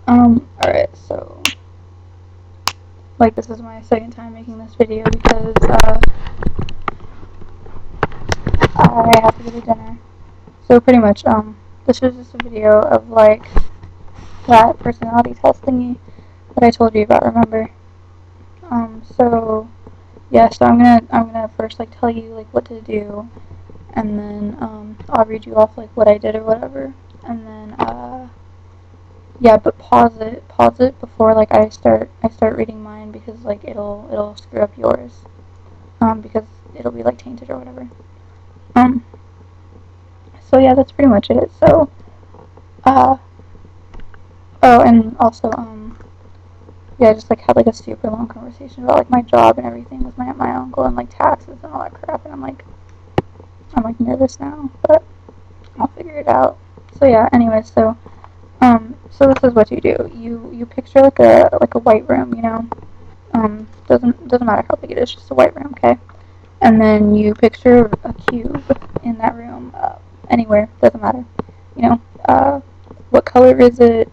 Alright, so, like, this is my second time making this video because, I have to go to dinner. So, pretty much, this was just a video of, like, that personality test thingy that I told you about, remember? So, yeah, so I'm gonna first, like, tell you, like, what to do, and then, I'll read you off, like, what I did or whatever, and then, yeah, but pause it before, like, I start reading mine, because, like, it'll screw up yours, because it'll be, like, tainted or whatever. Um, so yeah, that's pretty much it, so, uh, oh, and also, yeah, I just, like, had, like, a super long conversation about, like, my job and everything with my uncle, and, like, taxes and all that crap, and I'm, like, nervous now, but I'll figure it out. So yeah, anyway, so this is what you do. You picture, like a white room, you know? Doesn't matter how big it is, just a white room, okay? And then you picture a cube in that room, anywhere, doesn't matter. You know, what color is it?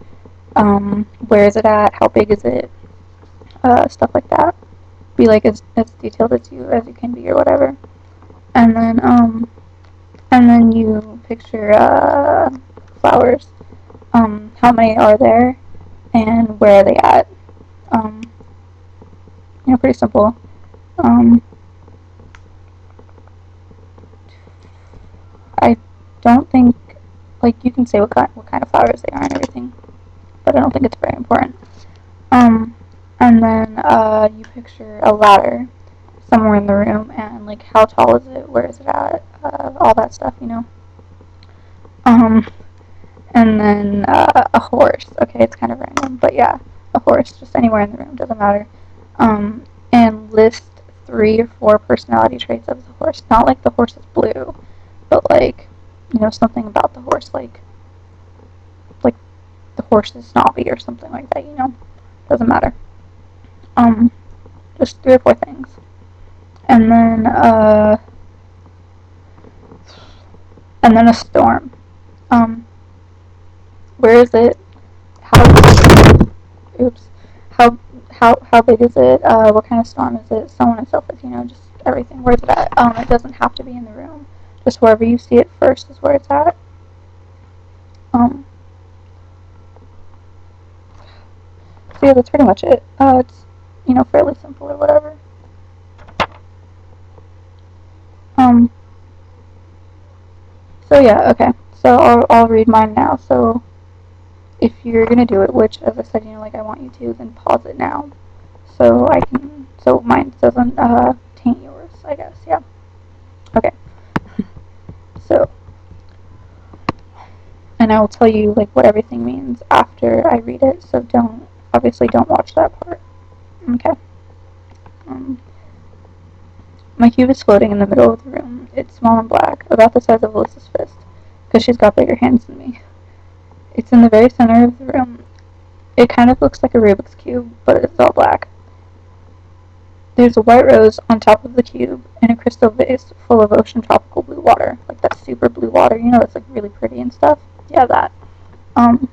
Where is it at? How big is it? Stuff like that. Be like as detailed as you can be or whatever. And then you picture flowers. How many are there, and where are they at? Um, pretty simple. Um, I don't think, like, you can say what kind of flowers they are and everything, but I don't think it's very important. Um, and then you picture a ladder somewhere in the room, and, like, how tall is it? Where is it at? All that stuff, you know. Um, and then a horse. Okay, it's kind of random, but yeah, a horse, just anywhere in the room, doesn't matter. And list 3 or 4 personality traits of the horse. Not like the horse is blue, but, like, something about the horse, like the horse is snobby or something like that. Doesn't matter. Um, just 3 or 4 things, and then a storm. Um, where is it? How? Oops. How big is it? What kind of storm is it? So on and so forth. Just everything. Where's it at? It doesn't have to be in the room. Just wherever you see it first is where it's at. Um, so yeah, that's pretty much it. It's fairly simple or whatever. Um, so yeah, okay. So I'll read mine now. So if you're gonna do it, which, as I said, like, I want you to, then pause it now, so mine doesn't taint yours, I guess. Yeah. Okay. So, and I will tell you, like, what everything means after I read it. So obviously don't watch that part. Okay. Um, my cube is floating in the middle of the room. It's small and black, about the size of Alyssa's fist, because she's got bigger hands than me. It's in the very center of the room. It kind of looks like a Rubik's Cube, but it's all black. There's a white rose on top of the cube, and a crystal vase full of ocean tropical blue water. Like that super blue water, that's, like, really pretty and stuff. Yeah, that. Um,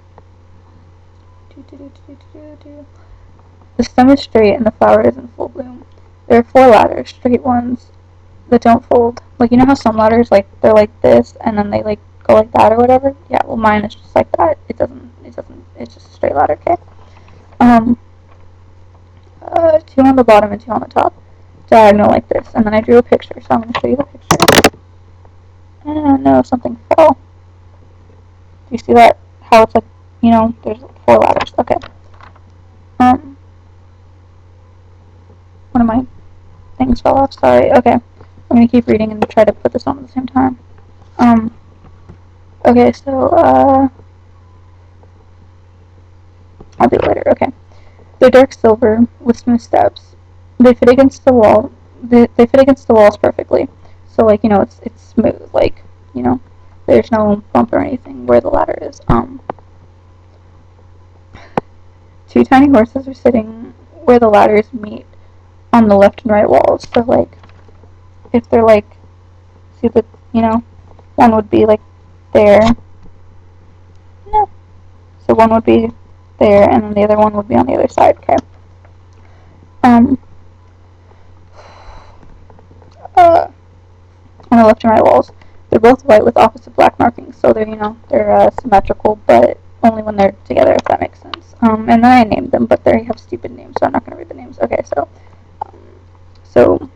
the stem is straight and the flower is in full bloom. There are 4 ladders, straight ones that don't fold. Like, how some ladders, like, they're like this, and then they, like, go like that or whatever? Yeah, well, mine is just like that. It's just a straight ladder, okay? Um, 2 on the bottom and 2 on the top. Diagonal like this. And then I drew a picture, so I'm going to show you the picture. No, something fell. Do you see that? How it's like, there's 4 ladders. Okay. Um, one of my things fell off. Sorry. Okay. I'm going to keep reading and try to put this on at the same time. Um, okay, so, I'll do it later. Okay. They're dark silver with smooth steps. They fit against the wall. They fit against the walls perfectly. So, like, it's smooth. Like, there's no bump or anything where the ladder is. 2 tiny horses are sitting where the ladders meet on the left and right walls. So, like, if they're, like, see the, one would be, like, there. No. So one would be there, and then the other one would be on the other side, okay? Um, uh, on the left and right walls, they're both white with opposite black markings, so they're, they're symmetrical, but only when they're together, if that makes sense. And then I named them, but they have stupid names, so I'm not going to read the names. Okay, um, so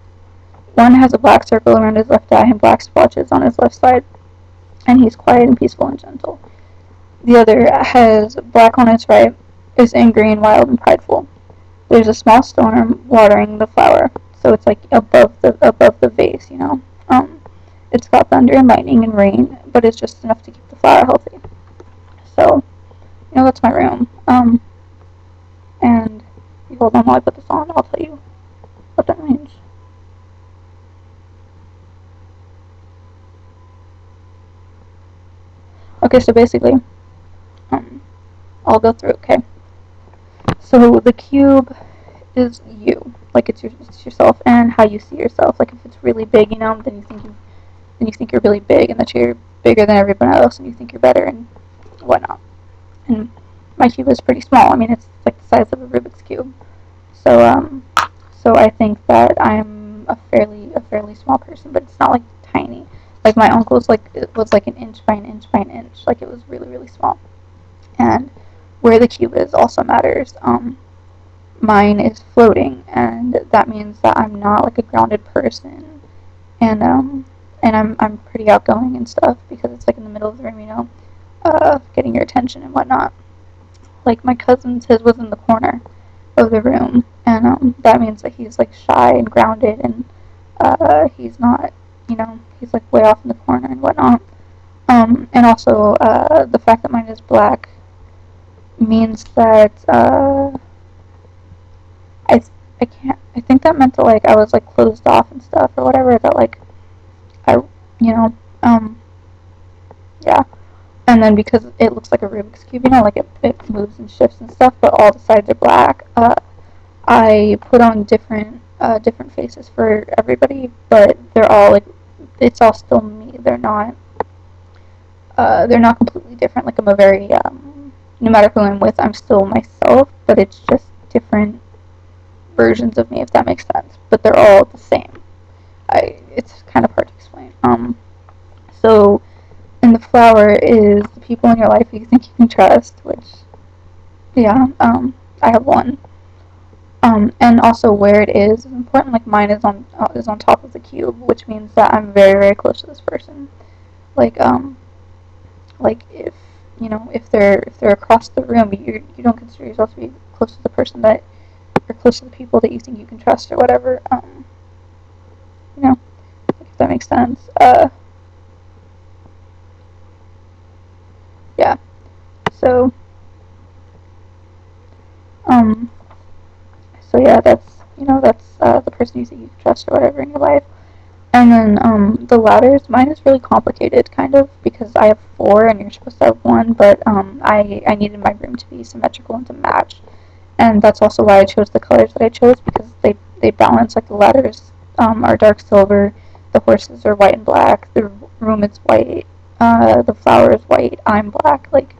one has a black circle around his left eye and black splotches on his left side, and he's quiet and peaceful and gentle. The other has black on its right, is angry and wild and prideful. There's a small storm watering the flower, so it's like above the vase, it's got thunder and lightning and rain, but it's just enough to keep the flower healthy. So, that's my room. And you hold on while I put this on, I'll tell you what that means. Okay, so basically, I'll go through, okay? So the cube is you, like it's yourself and how you see yourself. Like if it's really big, then you think you're really big and that you're bigger than everyone else and you think you're better and whatnot. And my cube is pretty small. I mean, it's like the size of a Rubik's cube. So I think that I'm a fairly small person, but it's not like tiny. Like my uncle's, like it was like an inch by an inch by an inch. Like it was really small. And where the cube is also matters. Mine is floating, and that means that I'm not like a grounded person, and I'm pretty outgoing and stuff because it's like in the middle of the room, getting your attention and whatnot. Like my cousin's, his was in the corner of the room, and that means that he's like shy and grounded, and he's not, he's like way off in the corner and whatnot. And also the fact that mine is black means that I can't. I think that meant that like I was like closed off and stuff or whatever. That like I, you know, um, yeah. And then because it looks like a Rubik's cube, like it moves and shifts and stuff, but all the sides are black. I put on different faces for everybody, but they're all like it's all still me. They're not completely different. Like I'm a very no matter who I'm with, I'm still myself, but it's just different versions of me, if that makes sense. But they're all the same. It's kind of hard to explain. So, and the flower is the people in your life who you think you can trust, which, yeah, I have one. And also where it is important. Like mine is on top of the cube, which means that I'm very close to this person. Like like if they're across the room, you don't consider yourself to be close to the person that or close to the people that you think you can trust or whatever. If that makes sense. Yeah. So, um, so yeah, that's the person you think you can trust or whatever in your life. And then the ladders, mine is really complicated, kind of, because I have four and you're supposed to have one, but I needed my room to be symmetrical and to match, and that's also why I chose the colors that I chose because they balance. Like the ladders are dark silver, the horses are white and black, the room is white, the flower is white, I'm black. Like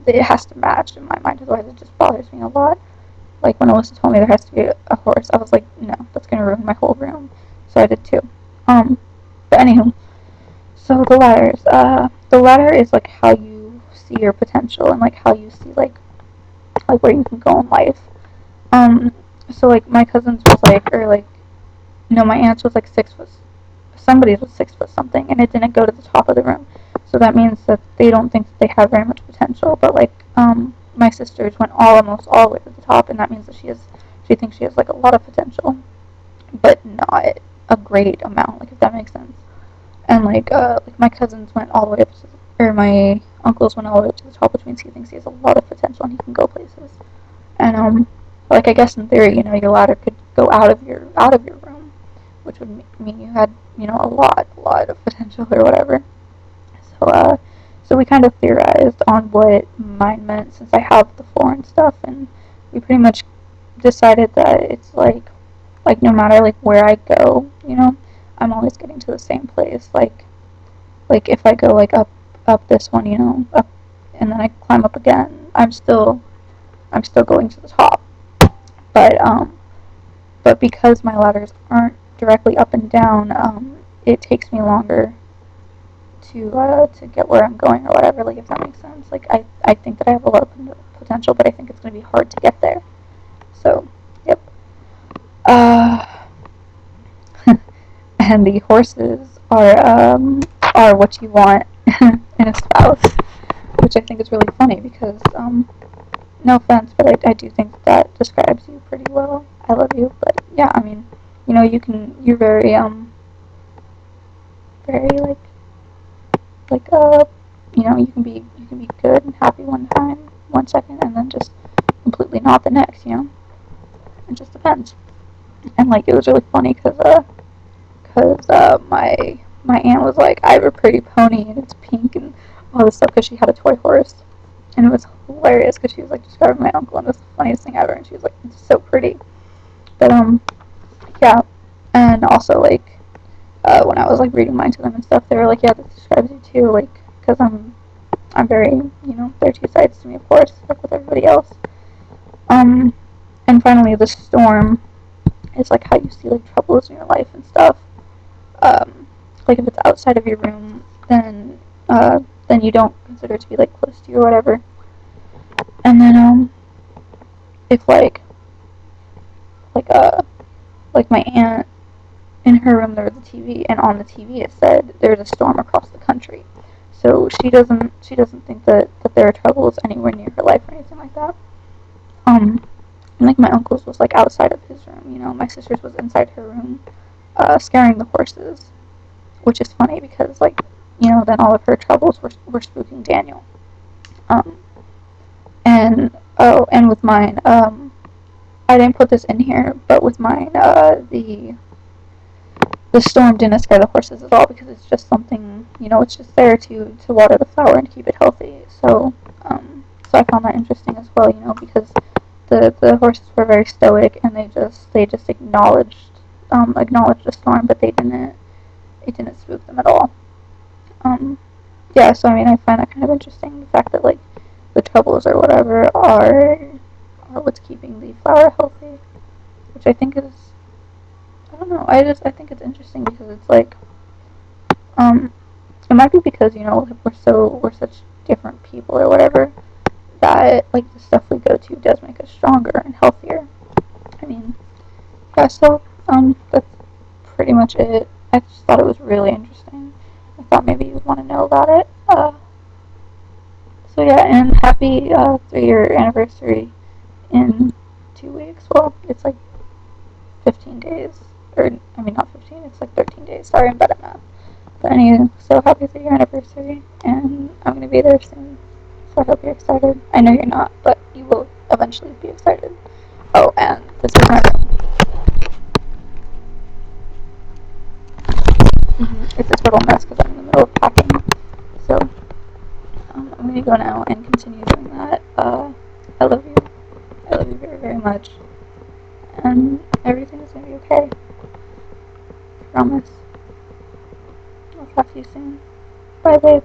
it has to match in my mind, otherwise it just bothers me a lot. Like when Alyssa told me there has to be a horse, I was like, no, that's gonna ruin my whole room. So I did too. But anywho, so the ladder is like how you see your potential and like how you see like where you can go in life. Um, so like my cousin's was like, or like, no, my aunt's was like 6 foot. Somebody's was 6 foot something, and it didn't go to the top of the room. So that means that they don't think that they have very much potential. But like, my sisters went almost all the way to the top, and that means that she thinks she has like a lot of potential, but not a great amount. Like if that makes sense. And like my cousins went all the way up to, or my uncles went all the way up to the top, which means he thinks he has a lot of potential and he can go places. And like I guess in theory, your ladder could go out of your room, which would mean you had a lot of potential or whatever. So so we kind of theorized on what mine meant since I have the floor and stuff, and we pretty much decided that it's like no matter like where I go, I'm always getting to the same place. Like if I go like up this one, up and then I climb up again. I'm still going to the top, but because my ladders aren't directly up and down, it takes me longer to get where I'm going or whatever. Like, if that makes sense. Like, I think that I have a lot of potential, but I think it's gonna be hard to get there. So, yep. Uh, and the horses are what you want in a spouse, which I think is really funny because no offense, but I do think that describes you pretty well. I love you, but yeah, I mean, you're very like you can be good and happy one time, 1 second, and then just completely not the next. It just depends. And like, it was really funny because my aunt was like, I have a pretty pony and it's pink and all this stuff because she had a toy horse, and it was hilarious because she was like describing my uncle and it was the funniest thing ever, and she was like, it's so pretty. But yeah, and also like when I was like reading mine to them and stuff, they were like, yeah, this describes you too, like because I'm very, there are two sides to me, of course, like with everybody else. Um, and finally, the storm is like how you see like troubles in your life and stuff. Um, like if it's outside of your room, then you don't consider it to be like close to you or whatever. And then if like uh like my aunt, in her room there was a TV, and on the TV it said there's a storm across the country. So she doesn't think that there are troubles anywhere near her life or anything like that. And like my uncle's was like outside of his room. My sister's was inside her room, scaring the horses, which is funny because like then all of her troubles were spooking Daniel. Um, and and with mine, I didn't put this in here, but with mine, the storm didn't scare the horses at all because it's just something, it's just there to water the flower and keep it healthy. So I found that interesting as well, because the horses were very stoic and they just acknowledged the storm, but it didn't spook them at all. Um, yeah, so I mean, I find that kind of interesting, the fact that like the troubles or whatever are what's keeping the flower healthy, which I think is, I don't know, I think it's interesting because it's like, um, it might be because we're such different people or whatever, that like the stuff we go to does make us stronger and healthier. I mean, yeah, so that's pretty much it. I just thought it was really interesting. I thought maybe you'd want to know about it. So yeah, and happy 3-year anniversary in 2 weeks. Well, it's like 15 days, or I mean not 15. It's like 13 days. Sorry, I'm bad at math. But anyway, so happy 3-year anniversary, and I'm gonna be there soon. So I hope you're excited. I know you're not, but you will eventually be excited. Oh, and this is my room. It's a total mess because I'm in the middle of packing. So I'm gonna go now and continue doing that. I love you. I love you very, very much. And everything is gonna be okay. I promise. I'll talk to you soon. Bye, babe.